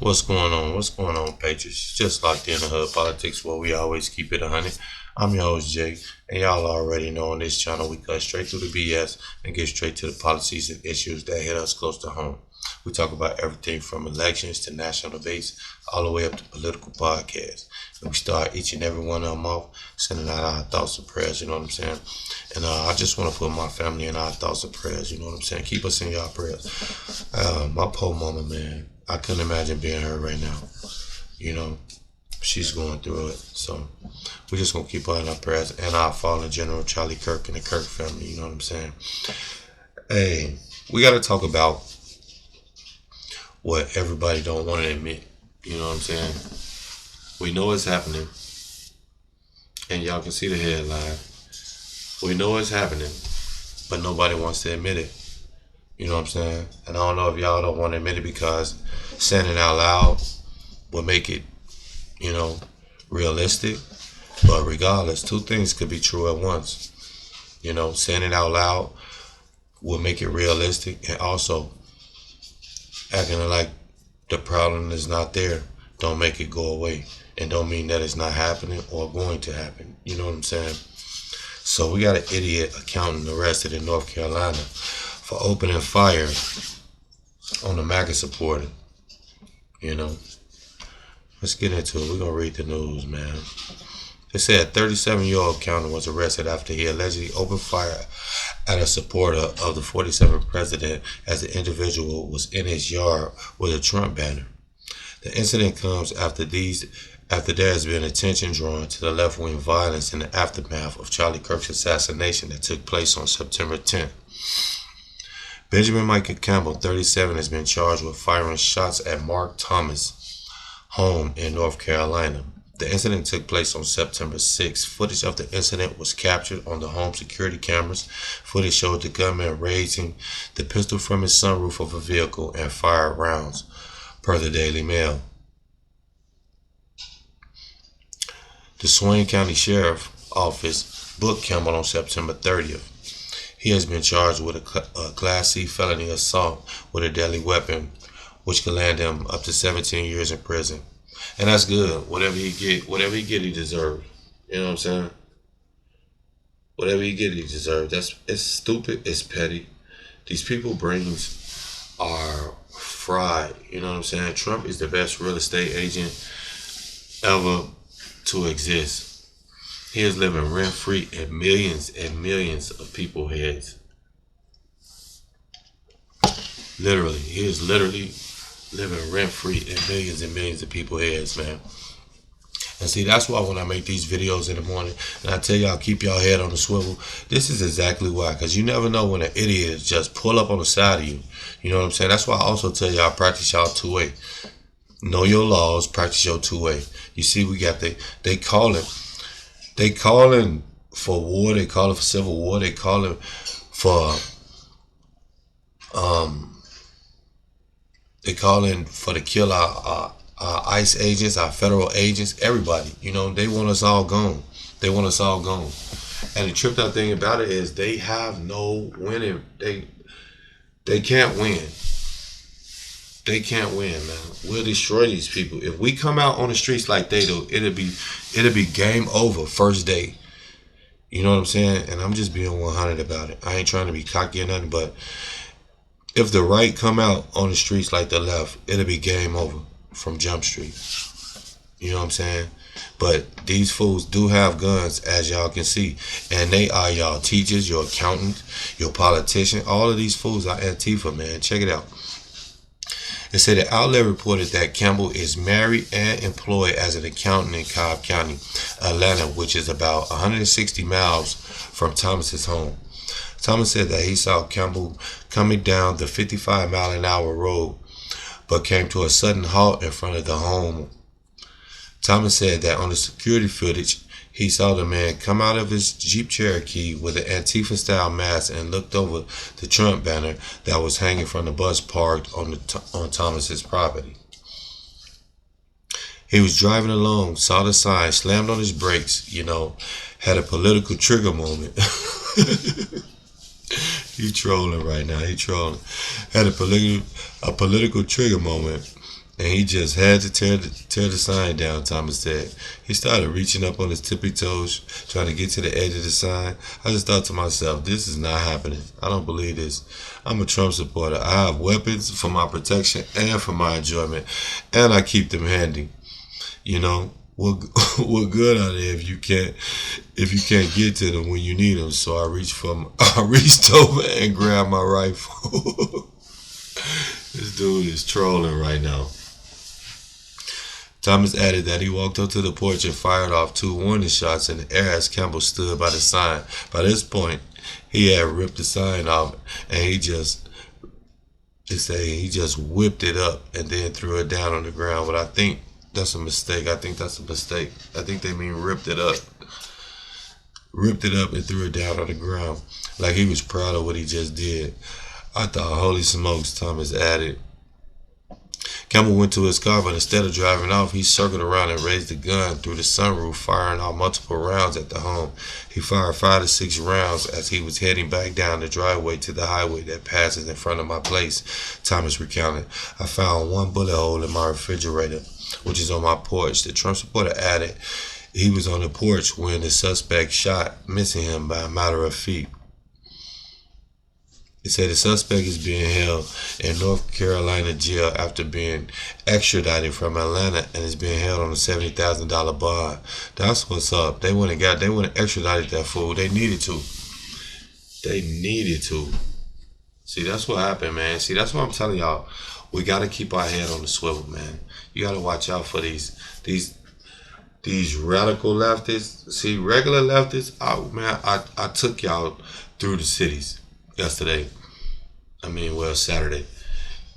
What's going on? What's going on, Patriots? Just locked in the Hood Politics where we always keep it 100. I'm your host, Jay, and y'all already know on this channel we cut straight through the BS and get straight to the policies and issues that hit us close to home. We talk about everything from elections to national debates, all the way up to political podcasts. And we start each and every one of them off sending out our thoughts and prayers, you know what I'm saying? And I just want to put my family in our thoughts and prayers, you know what I'm saying? Keep us in y'all prayers. My poor mama, man, I couldn't imagine being her right now. You know, she's going through it. So we're just going to keep her in our prayers and our fallen General Charlie Kirk and the Kirk family, you know what I'm saying? Hey, we got to talk about what everybody don't want to admit, you know what I'm saying? We know it's happening, and y'all can see the headline. We know it's happening, but nobody wants to admit it. You know what I'm saying? And I don't know if y'all don't want to admit it because saying it out loud will make it, you know, realistic. But regardless, two things could be true at once. You know, saying it out loud will make it realistic, and also acting like the problem is not there don't make it go away, and don't mean that it's not happening or going to happen. You know what I'm saying? So we got an idiot accountant arrested in North Carolina for opening fire on the MAGA supporter. You know, let's get into it. We're gonna read the news, man. They said a 37-year-old accountant was arrested after he allegedly opened fire at a supporter of the 47th president as the individual was in his yard with a Trump banner. The incident comes after there has been attention drawn to the left-wing violence in the aftermath of Charlie Kirk's assassination that took place on September 10th. Benjamin Michael Campbell, 37, has been charged with firing shots at Mark Thomas' home in North Carolina. The incident took place on September 6th. Footage of the incident was captured on the home security cameras. Footage showed the gunman raising the pistol from his sunroof of a vehicle and fired rounds, per the Daily Mail. The Swain County Sheriff's Office booked Campbell on September 30th. He has been charged with a Class C felony assault with a deadly weapon, which could land him up to 17 years in prison. And that's good. Whatever he get, he deserves. You know what I'm saying? Whatever he get, he deserves. It's stupid. It's petty. These people's brains are fried. You know what I'm saying? Trump is the best real estate agent ever to exist. He is living rent-free in millions and millions of people's heads. Literally. He is literally living rent-free in millions and millions of people's heads, man. And see, that's why when I make these videos in the morning and I tell y'all keep y'all head on the swivel, this is exactly why. Because you never know when an idiot just pull up on the side of you. You know what I'm saying? That's why I also tell y'all practice y'all two-way. Know your laws, practice your two-way. You see, we got they calling for war, they calling for civil war, they calling for they calling for to kill our ICE agents, our federal agents, everybody. You know, they want us all gone. They want us all gone. And the tripped out thing about it is they have no winning. They can't win. They can't win, man. We'll destroy these people. If we come out on the streets like they do, it'll be game over first day. You know what I'm saying? And I'm just being 100 about it. I ain't trying to be cocky or nothing, but if the right come out on the streets like the left, it'll be game over from Jump Street. You know what I'm saying? But these fools do have guns, as y'all can see. And they are y'all teachers, your accountants, your politicians. All of these fools are Antifa, man. Check it out. It said the outlet reported that Campbell is married and employed as an accountant in Cobb County, Atlanta, which is about 160 miles from Thomas's home. Thomas said that he saw Campbell coming down the 55-mile-an-hour road, but came to a sudden halt in front of the home. Thomas said that on the security footage, he saw the man come out of his Jeep Cherokee with an Antifa-style mask and looked over the Trump banner that was hanging from the bus parked on Thomas's property. He was driving along, saw the sign, slammed on his brakes, you know, had a political trigger moment. He trolling right now. He trolling. Had a political trigger moment And he just had to tear the sign down, Thomas said. He started reaching up on his tippy toes, trying to get to the edge of the sign. I just thought to myself, this is not happening. I don't believe this. I'm a Trump supporter. I have weapons for my protection and for my enjoyment, and I keep them handy. You know, what good are they if you can't get to them when you need them? So I reached over and grabbed my rifle. This dude is trolling right now. Thomas added that he walked up to the porch and fired off 2 warning shots in the air as Campbell stood by the sign. By this point, he had ripped the sign off, and he just whipped it up and then threw it down on the ground. But I think that's a mistake. I think they mean ripped it up and threw it down on the ground, like he was proud of what he just did. I thought, holy smokes, Thomas added. Campbell went to his car, but instead of driving off, he circled around and raised the gun through the sunroof, firing off multiple rounds at the home. He fired 5 to 6 rounds as he was heading back down the driveway to the highway that passes in front of my place, Thomas recounted. I found 1 bullet hole in my refrigerator, which is on my porch. The Trump supporter added he was on the porch when the suspect shot, missing him by a matter of feet. He said the suspect is being held in North Carolina jail after being extradited from Atlanta and is being held on a $70,000 bond. That's what's up. They wouldn't extradited that fool. They needed to. See, that's what happened, man. See, that's what I'm telling y'all. We gotta keep our head on the swivel, man. You gotta watch out for these radical leftists. See, regular leftists. I took y'all through the cities yesterday. Saturday.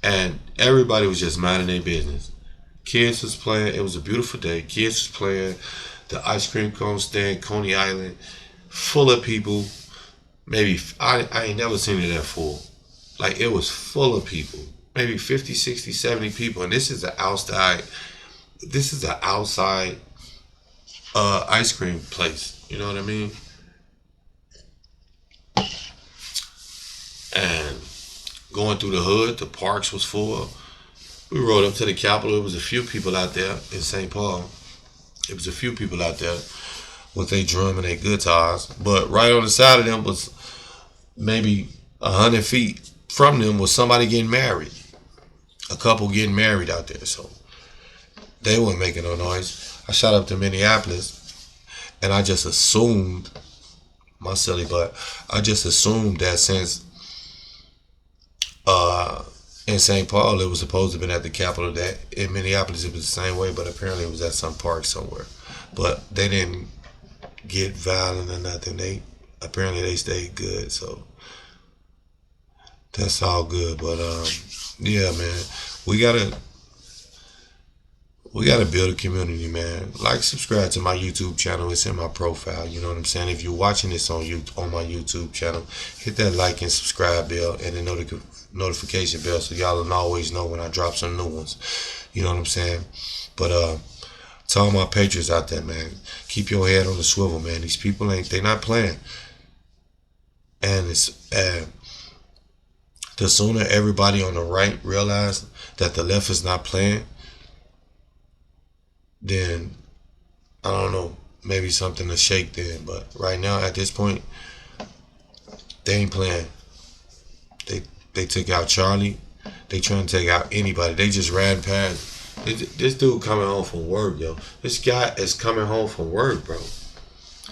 And everybody was just minding their business. Kids was playing. It was a beautiful day. Kids was playing. The ice cream cone stand, Coney Island, full of people. Maybe, I ain't never seen it that full. Like, it was full of people. Maybe 50, 60, 70 people. And this is an outside ice cream place. You know what I mean? And going through the hood, the parks was full. We rode up to the Capitol. It was a few people out there in St. Paul. It was a few people out there with their drum and their guitars. But right on the side of them was maybe 100 feet from them was somebody getting married. A couple getting married out there. So they weren't making no noise. I shot up to Minneapolis and I just assumed, my silly butt, that since in St. Paul, it was supposed to have been at the Capitol. That in Minneapolis, it was the same way, but apparently it was at some park somewhere. But they didn't get violent or nothing. Apparently they stayed good, so that's all good. But yeah, man, we gotta build a community, man. Like, subscribe to my YouTube channel. It's in my profile. You know what I'm saying? If you're watching this on my YouTube channel, hit that like and subscribe bell and the notification bell so y'all will always know when I drop some new ones. You know what I'm saying? But to all my patriots out there, man, keep your head on the swivel, man. These people they not playing. And it's the sooner everybody on the right realize that the left is not playing, then I don't know, maybe something to shake then. But right now, at this point, they ain't playing. They took out Charlie. They trying to take out anybody. They just ran past. This dude coming home from work, yo. This guy is coming home from work, bro.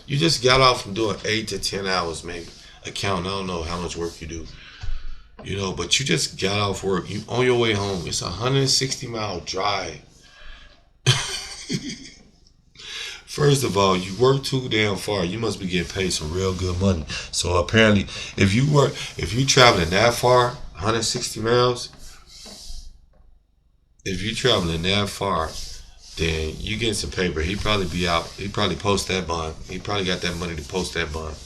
You just got off from doing 8 to 10 hours, maybe. I don't know how much work you do. You know, but you just got off work. You on your way home. It's a 160-mile drive. First of all, you work too damn far. You must be getting paid some real good money. So apparently, if you traveling that far, 160 miles, if you traveling that far, then you getting some paper. He probably be out. He probably post that bond. He probably got that money to post that bond.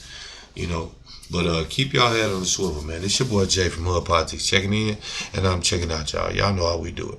You know. But keep y'all head on the swivel, man. It's your boy Jay from Hood Politics checking in, and I'm checking out y'all. Y'all know how we do it.